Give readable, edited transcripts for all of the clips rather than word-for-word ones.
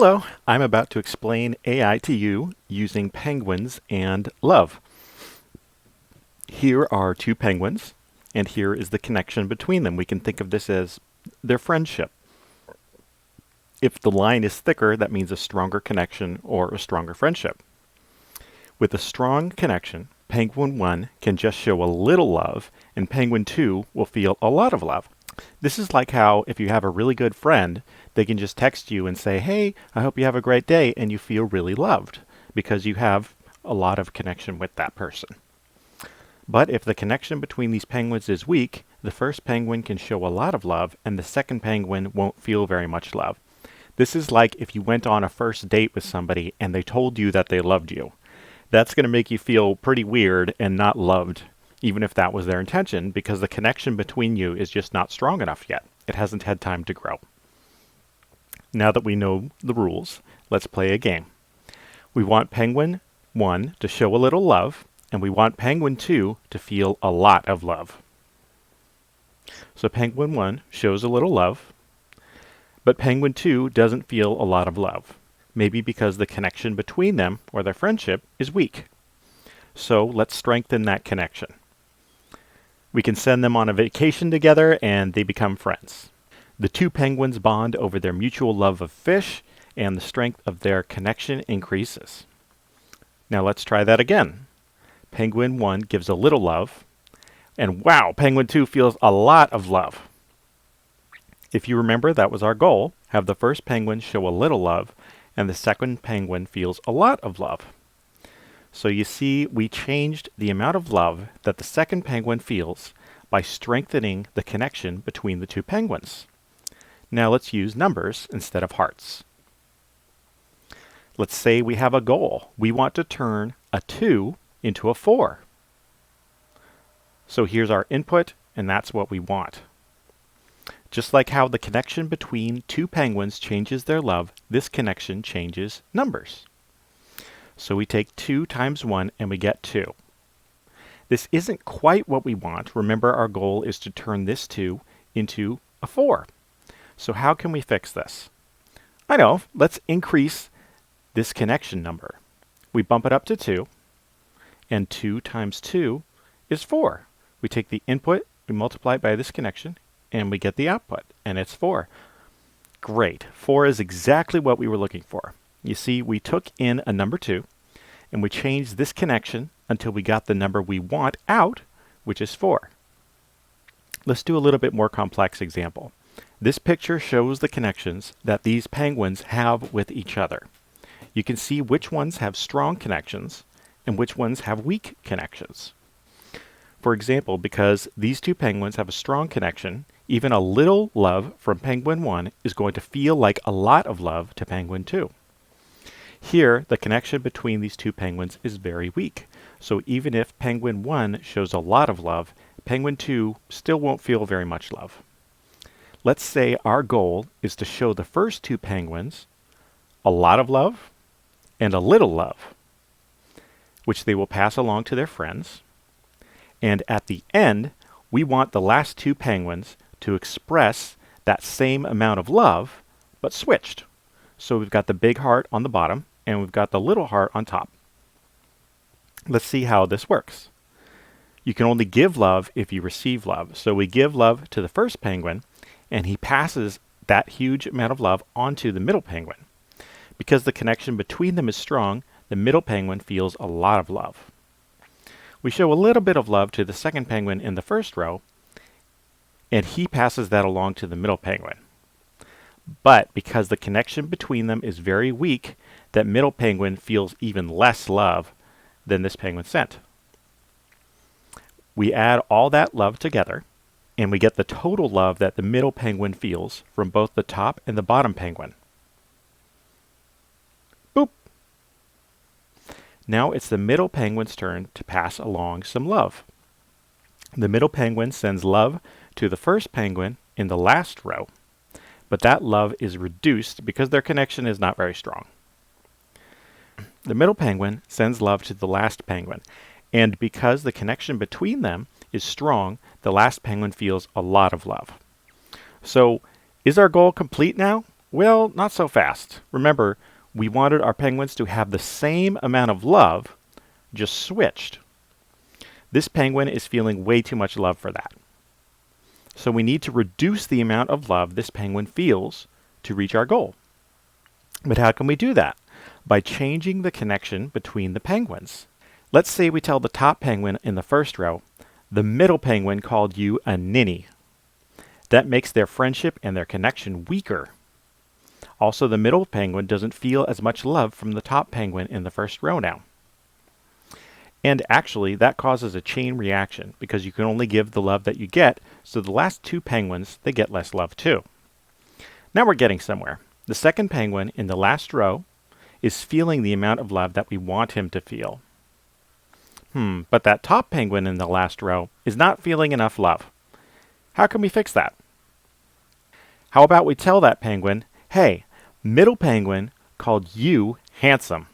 Hello, I'm about to explain AI to you using penguins and love. Here are two penguins, and here is the connection between them. We can think of this as their friendship. If the line is thicker, that means a stronger connection or a stronger friendship. With a strong connection, Penguin 1 can just show a little love, and Penguin 2 will feel a lot of love. This is like how if you have a really good friend, they can just text you and say, "Hey, I hope you have a great day," and you feel really loved because you have a lot of connection with that person. But if the connection between these penguins is weak, the first penguin can show a lot of love and the second penguin won't feel very much love. This is like if you went on a first date with somebody and they told you that they loved you. That's going to make you feel pretty weird and not loved, even if that was their intention, because the connection between you is just not strong enough yet. It hasn't had time to grow. Now that we know the rules, let's play a game. We want Penguin 1 to show a little love, and we want Penguin 2 to feel a lot of love. So Penguin 1 shows a little love, but Penguin 2 doesn't feel a lot of love. Maybe because the connection between them, or their friendship, is weak. So let's strengthen that connection. We can send them on a vacation together and they become friends. The two penguins bond over their mutual love of fish and the strength of their connection increases. Now let's try that again. Penguin 1 gives a little love, and wow, Penguin 2 feels a lot of love. If you remember, that was our goal. Have the first penguin show a little love, and the second penguin feels a lot of love. So you see, we changed the amount of love that the second penguin feels by strengthening the connection between the two penguins. Now let's use numbers instead of hearts. Let's say we have a goal. We want to turn a 2 into a 4. So here's our input, and that's what we want. Just like how the connection between two penguins changes their love, this connection changes numbers. So we take 2 times 1 and we get 2. This isn't quite what we want. Remember, our goal is to turn this 2 into a 4. So how can we fix this? I know, let's increase this connection number. We bump it up to 2, and 2 times 2 is 4. We take the input, we multiply it by this connection, and we get the output, and it's 4. Great. 4 is exactly what we were looking for. You see, we took in a number 2, and we changed this connection until we got the number we want out, which is 4. Let's do a little bit more complex example. This picture shows the connections that these penguins have with each other. You can see which ones have strong connections and which ones have weak connections. For example, because these two penguins have a strong connection, even a little love from Penguin 1 is going to feel like a lot of love to Penguin 2. Here, the connection between these two penguins is very weak, so even if Penguin 1 shows a lot of love, Penguin 2 still won't feel very much love. Let's say our goal is to show the first two penguins a lot of love and a little love, which they will pass along to their friends. And at the end, we want the last two penguins to express that same amount of love, but switched. So we've got the big heart on the bottom, and we've got the little heart on top. Let's see how this works. You can only give love if you receive love. So we give love to the first penguin, and he passes that huge amount of love onto the middle penguin. Because the connection between them is strong, the middle penguin feels a lot of love. We show a little bit of love to the second penguin in the first row, and he passes that along to the middle penguin. But because the connection between them is very weak, that middle penguin feels even less love than this penguin sent. We add all that love together, and we get the total love that the middle penguin feels from both the top and the bottom penguin. Boop! Now it's the middle penguin's turn to pass along some love. The middle penguin sends love to the first penguin in the last row, but that love is reduced because their connection is not very strong. The middle penguin sends love to the last penguin, and because the connection between them is strong, the last penguin feels a lot of love. So, is our goal complete now? Well, not so fast. Remember, we wanted our penguins to have the same amount of love, just switched. This penguin is feeling way too much love for that. So we need to reduce the amount of love this penguin feels to reach our goal. But how can we do that? By changing the connection between the penguins. Let's say we tell the top penguin in the first row, the middle penguin called you a ninny. That makes their friendship and their connection weaker. Also, the middle penguin doesn't feel as much love from the top penguin in the first row now. And actually, that causes a chain reaction because you can only give the love that you get, so the last two penguins, they get less love too. Now we're getting somewhere. The second penguin in the last row is feeling the amount of love that we want him to feel. But that top penguin in the last row is not feeling enough love. How can we fix that? How about we tell that penguin, hey, middle penguin called you handsome.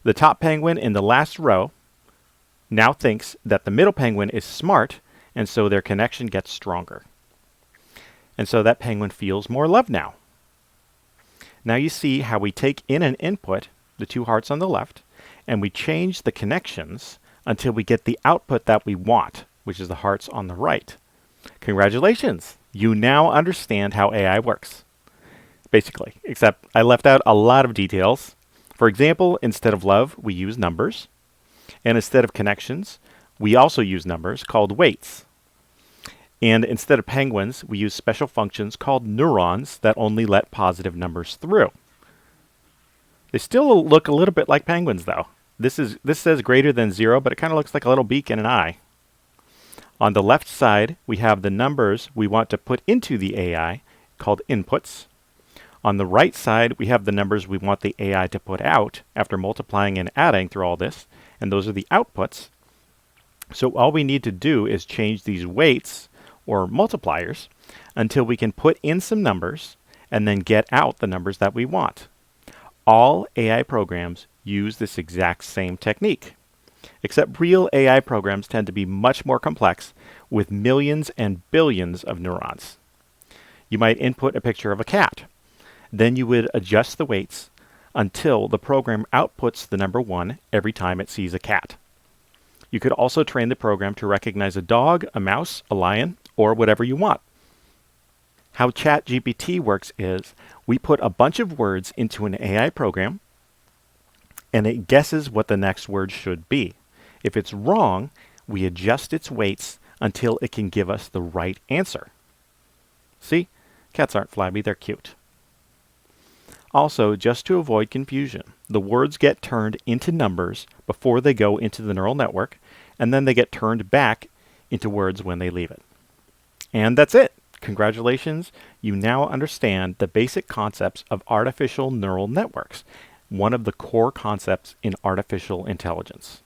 The top penguin in the last row now thinks that the middle penguin is smart, and so their connection gets stronger. And so that penguin feels more love now. Now you see how we take in an input, the two hearts on the left, and we change the connections until we get the output that we want, which is the hearts on the right. Congratulations! You now understand how AI works. Basically, except I left out a lot of details. For example, instead of love, we use numbers. And instead of connections, we also use numbers called weights. And instead of penguins, we use special functions called neurons that only let positive numbers through. They still look a little bit like penguins, though. This says greater than 0, but it kind of looks like a little beak and an eye. On the left side, we have the numbers we want to put into the AI, called inputs. On the right side, we have the numbers we want the AI to put out after multiplying and adding through all this, and those are the outputs. So all we need to do is change these weights, or multipliers, until we can put in some numbers and then get out the numbers that we want. All AI programs use this exact same technique, except real AI programs tend to be much more complex with millions and billions of neurons. You might input a picture of a cat. Then you would adjust the weights until the program outputs the number 1 every time it sees a cat. You could also train the program to recognize a dog, a mouse, a lion, or whatever you want. How ChatGPT works is we put a bunch of words into an AI program, and it guesses what the next word should be. If it's wrong, we adjust its weights until it can give us the right answer. See? Cats aren't flabby, they're cute. Also, just to avoid confusion, the words get turned into numbers before they go into the neural network, and then they get turned back into words when they leave it. And that's it. Congratulations, you now understand the basic concepts of artificial neural networks, one of the core concepts in artificial intelligence.